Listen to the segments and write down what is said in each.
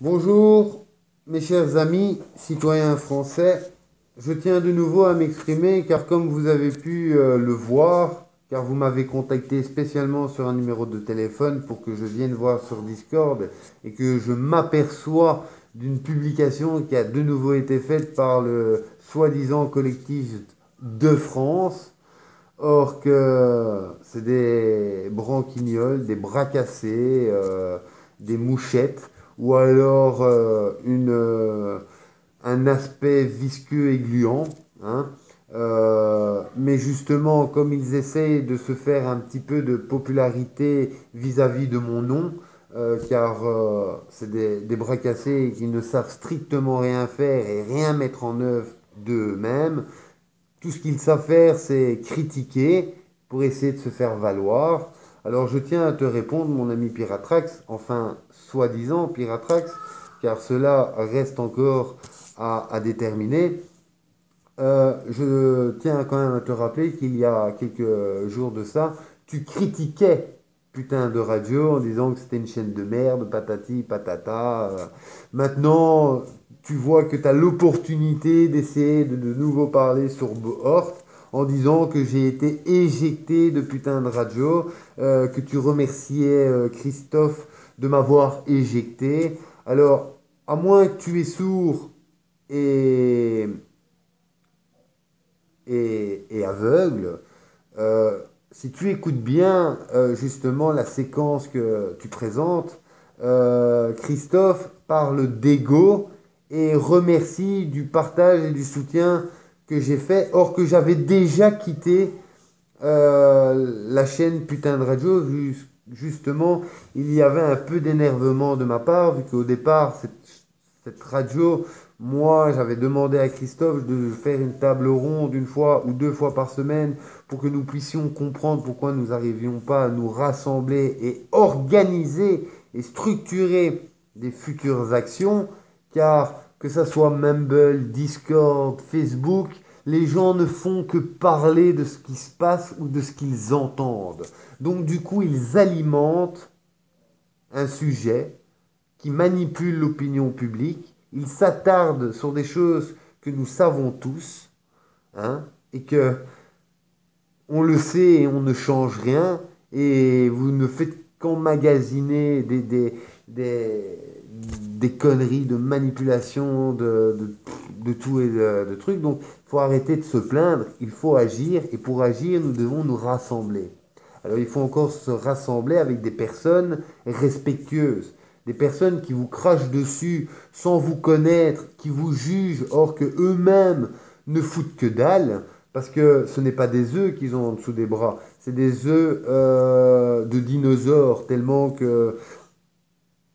Bonjour, mes chers amis, citoyens français. Je tiens de nouveau à m'exprimer car comme vous avez pu le voir, car vous m'avez contacté spécialement sur un numéro de téléphone pour que je vienne voir sur Discord et que je m'aperçois d'une publication qui a de nouveau été faite par le soi-disant collectif de France. Or que c'est des branquignoles, des bras cassés, des mouchettes, ou alors un aspect visqueux et gluant. Hein. Mais justement, comme ils essayent de se faire un petit peu de popularité vis-à-vis de mon nom, car c'est des bras cassés qui ne savent strictement rien faire et rien mettre en œuvre d'eux-mêmes, tout ce qu'ils savent faire, c'est critiquer pour essayer de se faire valoir. Alors je tiens à te répondre, mon ami Piratrax, enfin soi-disant Piratrax, car cela reste encore à déterminer. Je tiens quand même à te rappeler qu'il y a quelques jours de ça, tu critiquais putain de radio en disant que c'était une chaîne de merde, patati patata. Maintenant, tu vois que tu as l'opportunité d'essayer de nouveau parler sur Bohort en disant que j'ai été éjecté de putain de radio, que tu remerciais Christophe de m'avoir éjecté. Alors, à moins que tu es sourd et et aveugle, euh, si tu écoutes bien justement la séquence que tu présentes, Christophe parle d'ego et remercie du partage et du soutien que j'ai fait, or que j'avais déjà quitté la chaîne Putain de Radio. Justement, il y avait un peu d'énervement de ma part, vu qu'au départ, cette radio, moi, j'avais demandé à Christophe de faire une table ronde une fois ou deux fois par semaine pour que nous puissions comprendre pourquoi nous n'arrivions pas à nous rassembler et organiser et structurer des futures actions, car que ça soit Mumble, Discord, Facebook, les gens ne font que parler de ce qui se passe ou de ce qu'ils entendent. Donc du coup, ils alimentent un sujet qui manipule l'opinion publique. Ils s'attardent sur des choses que nous savons tous, hein, et que on le sait et on ne change rien, et vous ne faites qu'emmagasiner des, des conneries de manipulation, de tout et de trucs. Donc, il faut arrêter de se plaindre, il faut agir, et pour agir, nous devons nous rassembler. Alors, il faut encore se rassembler avec des personnes respectueuses, des personnes qui vous crachent dessus sans vous connaître, qui vous jugent, or que eux-mêmes ne foutent que dalle, parce que ce n'est pas des œufs qu'ils ont en dessous des bras, c'est des œufs de dinosaures, tellement que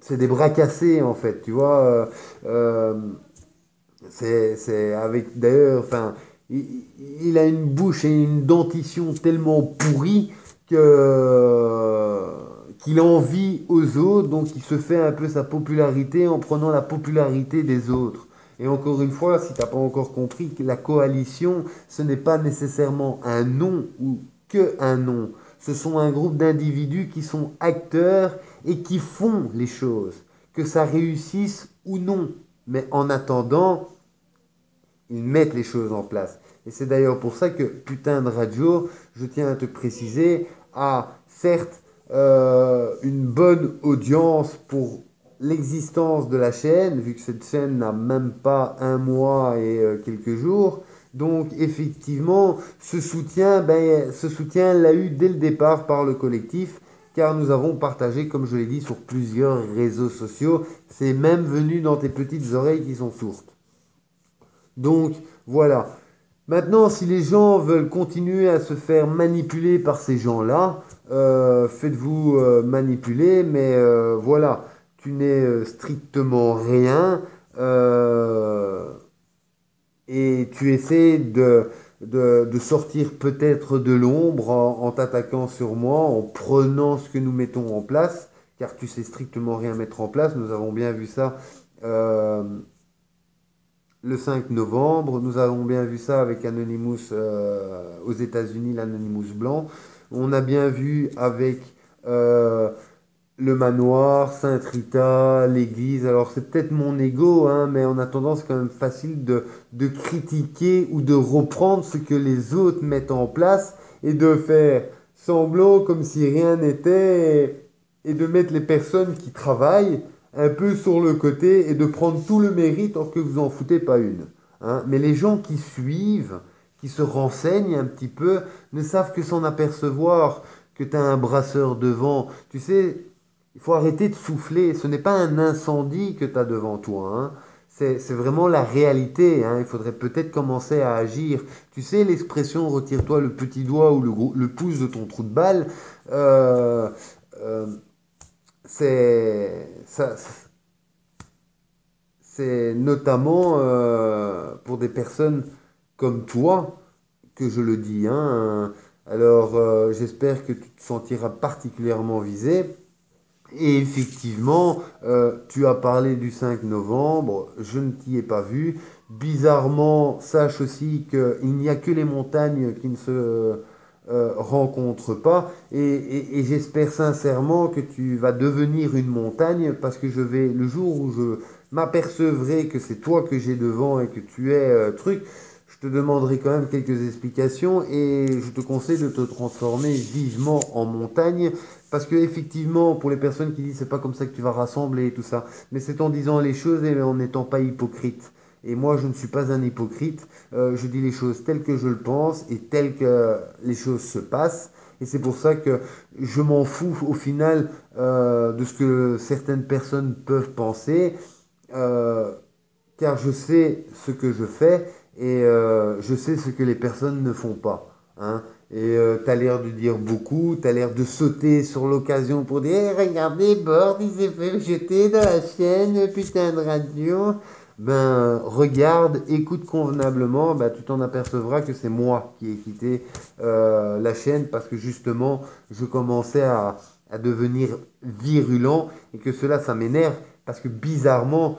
c'est des bras cassés en fait, tu vois. Euh, c'est avec d'ailleurs, enfin, il a une bouche et une dentition tellement pourrie que qu'il envie aux autres, donc il se fait un peu sa popularité en prenant la popularité des autres. Et encore une fois, si tu n'as pas encore compris que la coalition, ce n'est pas nécessairement un nom ou que un nom. Ce sont un groupe d'individus qui sont acteurs et qui font les choses, que ça réussisse ou non. Mais en attendant, ils mettent les choses en place. Et c'est d'ailleurs pour ça que putain de radio, je tiens à te préciser, a certes une bonne audience pour l'existence de la chaîne, vu que cette chaîne n'a même pas un mois et quelques jours. Donc effectivement, ce soutien l'a eu dès le départ par le collectif, car nous avons partagé, comme je l'ai dit, sur plusieurs réseaux sociaux. C'est même venu dans tes petites oreilles qui sont sourdes. Donc voilà. Maintenant, si les gens veulent continuer à se faire manipuler par ces gens-là, faites-vous manipuler, mais voilà, tu n'es strictement rien et tu essaies de sortir peut-être de l'ombre en t'attaquant sur moi, en prenant ce que nous mettons en place, car tu sais strictement rien mettre en place. Nous avons bien vu ça. Le 5 novembre, nous avons bien vu ça avec Anonymous aux États-Unis, l'Anonymous blanc. On a bien vu avec le manoir, Sainte Rita, l'église. Alors c'est peut-être mon ego, hein, mais on a tendance quand même facile de critiquer ou de reprendre ce que les autres mettent en place et de faire semblant comme si rien n'était et de mettre les personnes qui travaillent un peu sur le côté et de prendre tout le mérite alors que vous en foutez pas une. Hein. Mais les gens qui suivent, qui se renseignent un petit peu, ne savent que s'en apercevoir que tu as un brasseur devant. Tu sais, il faut arrêter de souffler. Ce n'est pas un incendie que tu as devant toi. Hein. C'est vraiment la réalité. Hein. Il faudrait peut-être commencer à agir. Tu sais, l'expression retire-toi le petit doigt ou le pouce de ton trou de balle. euh, euh, c'est ça, c'est notamment pour des personnes comme toi que je le dis. Hein. Alors, j'espère que tu te sentiras particulièrement visé. Et effectivement, tu as parlé du 5 novembre, je ne t'y ai pas vu. Bizarrement, sache aussi qu'il n'y a que les montagnes qui ne se rencontrent pas. Et j'espère sincèrement que tu vas devenir une montagne parce que je vais, le jour où je m'apercevrai que c'est toi que j'ai devant et que tu es truc, je te demanderai quand même quelques explications et je te conseille de te transformer vivement en montagne parce que effectivement, pour les personnes qui disent c'est pas comme ça que tu vas rassembler et tout ça, mais c'est en disant les choses et en n'étant pas hypocrite. Et moi, je ne suis pas un hypocrite. Je dis les choses telles que je le pense et telles que les choses se passent. Et c'est pour ça que je m'en fous au final de ce que certaines personnes peuvent penser, euh, car je sais ce que je fais et je sais ce que les personnes ne font pas. Hein. Et tu as l'air de dire beaucoup, tu as l'air de sauter sur l'occasion pour dire hey, regardez, Bord, il s'est fait jeter dans la chaîne, putain de radio. Ben, regarde, écoute convenablement, ben, tu t'en apercevras que c'est moi qui ai quitté la chaîne parce que justement, je commençais à devenir virulent et que cela, ça m'énerve parce que bizarrement,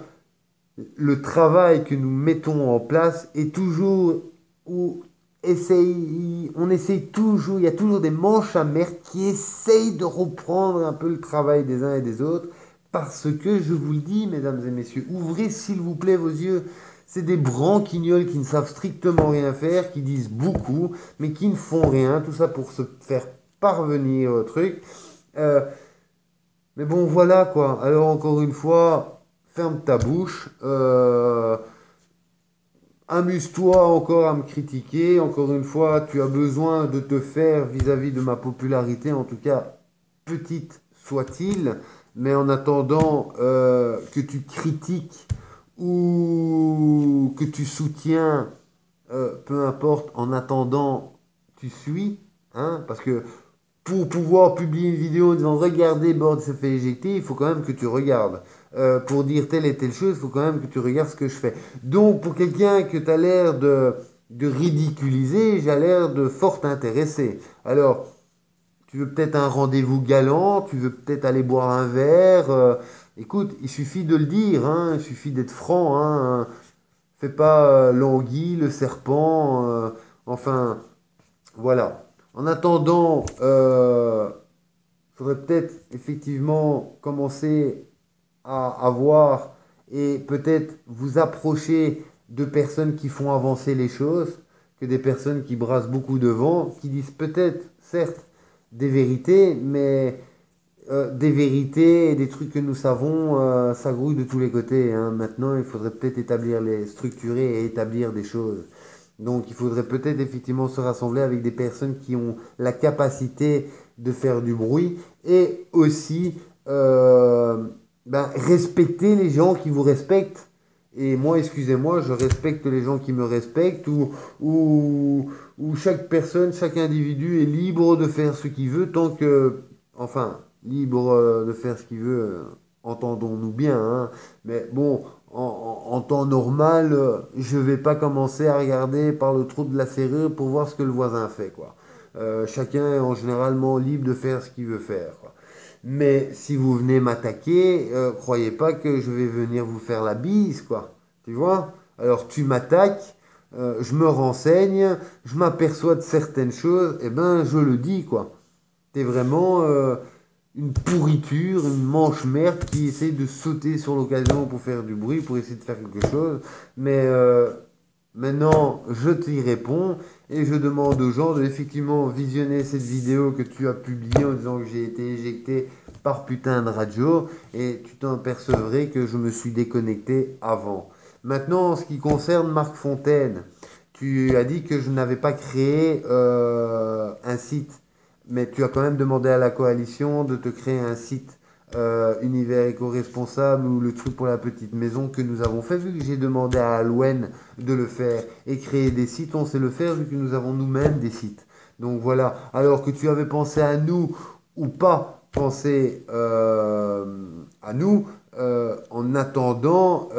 le travail que nous mettons en place est toujours où on essaye toujours, il y a toujours des manches à merde qui essayent de reprendre un peu le travail des uns et des autres parce que je vous le dis, mesdames et messieurs, ouvrez s'il vous plaît vos yeux. C'est des branquignoles qui ne savent strictement rien faire, qui disent beaucoup, mais qui ne font rien. Tout ça pour se faire parvenir au truc. Euh, mais bon, voilà quoi. Alors encore une fois, ferme ta bouche. Amuse-toi encore à me critiquer. Encore une fois, tu as besoin de te faire vis-à-vis de ma popularité, en tout cas, petite soit-il. Mais en attendant que tu critiques ou que tu soutiens, peu importe, en attendant, tu suis. Hein, parce que pour pouvoir publier une vidéo en disant regardez, Bord s'est fait éjecter, il faut quand même que tu regardes. Pour dire telle et telle chose, il faut quand même que tu regardes ce que je fais. Donc, pour quelqu'un que tu as l'air de ridiculiser, j'ai l'air de fort t'intéresser. Alors, tu veux peut-être un rendez-vous galant, tu veux peut-être aller boire un verre. Écoute, il suffit de le dire, hein, il suffit d'être franc. Hein, fais pas l'anguille, le serpent. Enfin, voilà. En attendant, faudrait peut-être effectivement commencer à avoir et peut-être vous approcher de personnes qui font avancer les choses, que des personnes qui brassent beaucoup de vent, qui disent peut-être, certes, des vérités, mais des vérités et des trucs que nous savons, ça grouille de tous les côtés. Hein. Maintenant, il faudrait peut-être structurer et établir des choses. Donc, il faudrait peut-être effectivement se rassembler avec des personnes qui ont la capacité de faire du bruit et aussi ben, respecter les gens qui vous respectent. Et moi, excusez-moi, je respecte les gens qui me respectent ou chaque personne, chaque individu est libre de faire ce qu'il veut tant que, enfin, libre de faire ce qu'il veut, entendons-nous bien, hein. Mais bon, en temps normal, je vais pas commencer à regarder par le trou de la serrure pour voir ce que le voisin fait, quoi. Chacun est en généralement libre de faire ce qu'il veut faire, quoi. Mais si vous venez m'attaquer, croyez pas que je vais venir vous faire la bise, quoi. Tu vois? Alors tu m'attaques, je me renseigne, je m'aperçois de certaines choses, et ben je le dis, quoi. T'es vraiment une pourriture, une manche merde qui essaie de sauter sur l'occasion pour faire du bruit, pour essayer de faire quelque chose. Mais maintenant, je t'y réponds et je demande aux gens de effectivement visionner cette vidéo que tu as publiée en disant que j'ai été éjecté par putain de radio et tu t'en apercevrais que je me suis déconnecté avant. Maintenant, en ce qui concerne Marc Fontaine, tu as dit que je n'avais pas créé un site, mais tu as quand même demandé à la coalition de te créer un site univers éco-responsable ou le truc pour la petite maison que nous avons fait, vu que j'ai demandé à Alouen de le faire et créer des sites, on sait le faire vu que nous avons nous-mêmes des sites. Donc voilà, alors que tu avais pensé à nous ou pas pensé à nous, en attendant,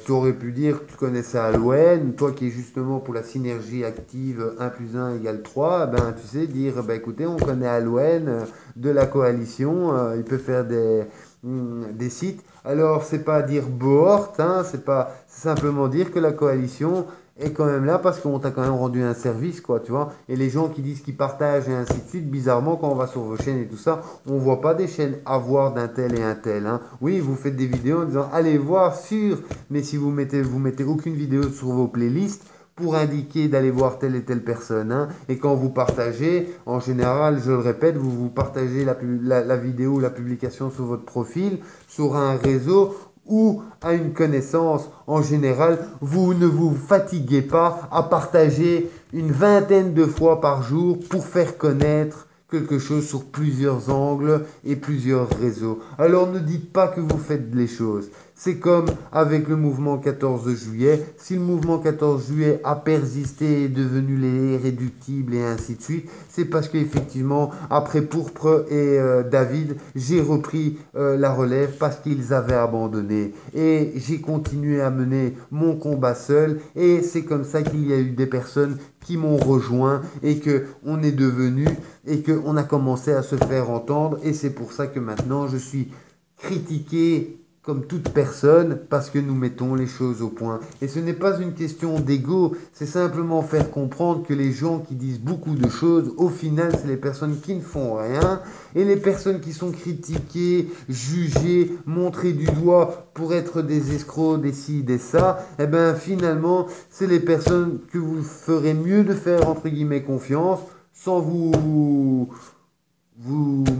tu aurais pu dire que tu connaissais Alouen, toi qui es justement pour la synergie active 1 plus 1 égale 3, ben, tu sais, dire, ben, écoutez, on connaît Alouen de la coalition, il peut faire des sites. Alors, c'est pas dire bohort, hein, c'est simplement dire que la coalition est quand même là parce qu'on t'a quand même rendu un service, quoi, tu vois. Et les gens qui disent qu'ils partagent et ainsi de suite, bizarrement, quand on va sur vos chaînes et tout ça, on voit pas des chaînes à voir d'un tel et un tel, hein. Oui, vous faites des vidéos en disant allez voir sur, mais si vous mettez aucune vidéo sur vos playlists pour indiquer d'aller voir telle et telle personne, hein. Et quand vous partagez, en général, je le répète, vous partagez la vidéo ou la publication sur votre profil, sur un réseau ou à une connaissance. En général, vous ne vous fatiguez pas à partager une vingtaine de fois par jour pour faire connaître quelque chose sur plusieurs angles et plusieurs réseaux. Alors ne dites pas que vous faites les choses. C'est comme avec le mouvement 14 juillet. Si le mouvement 14 juillet a persisté et est devenu irréductible et ainsi de suite, c'est parce qu'effectivement, après Pourpre et David, j'ai repris la relève parce qu'ils avaient abandonné. Et j'ai continué à mener mon combat seul. Et c'est comme ça qu'il y a eu des personnes qui m'ont rejoint et que on est devenu et que on a commencé à se faire entendre. Et c'est pour ça que maintenant je suis critiqué comme toute personne parce que nous mettons les choses au point. Et ce n'est pas une question d'ego, c'est simplement faire comprendre que les gens qui disent beaucoup de choses, au final, c'est les personnes qui ne font rien. Et les personnes qui sont critiquées, jugées, montrées du doigt pour être des escrocs, des ci, des ça, eh bien finalement, c'est les personnes que vous ferez mieux de faire entre guillemets confiance sans vous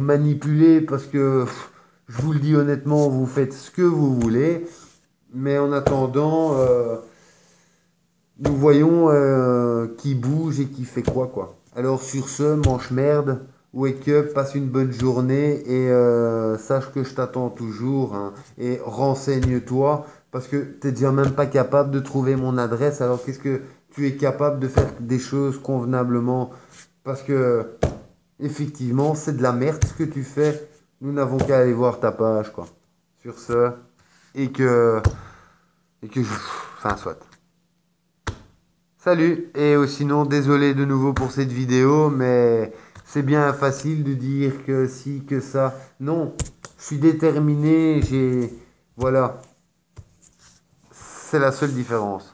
manipuler parce que je vous le dis honnêtement, vous faites ce que vous voulez, mais en attendant, nous voyons qui bouge et qui fait quoi. Alors sur ce, manche merde, wake up, passe une bonne journée et sache que je t'attends toujours, hein, et renseigne-toi parce que tu n'es déjà même pas capable de trouver mon adresse, alors qu'est-ce que tu es capable de faire des choses convenablement parce que effectivement, c'est de la merde ce que tu fais. Nous n'avons qu'à aller voir ta page, quoi. Sur ce, et que enfin, soit. Salut, et sinon, désolé de nouveau pour cette vidéo, mais c'est bien facile de dire que si, que ça. Non, je suis déterminé, voilà. C'est la seule différence.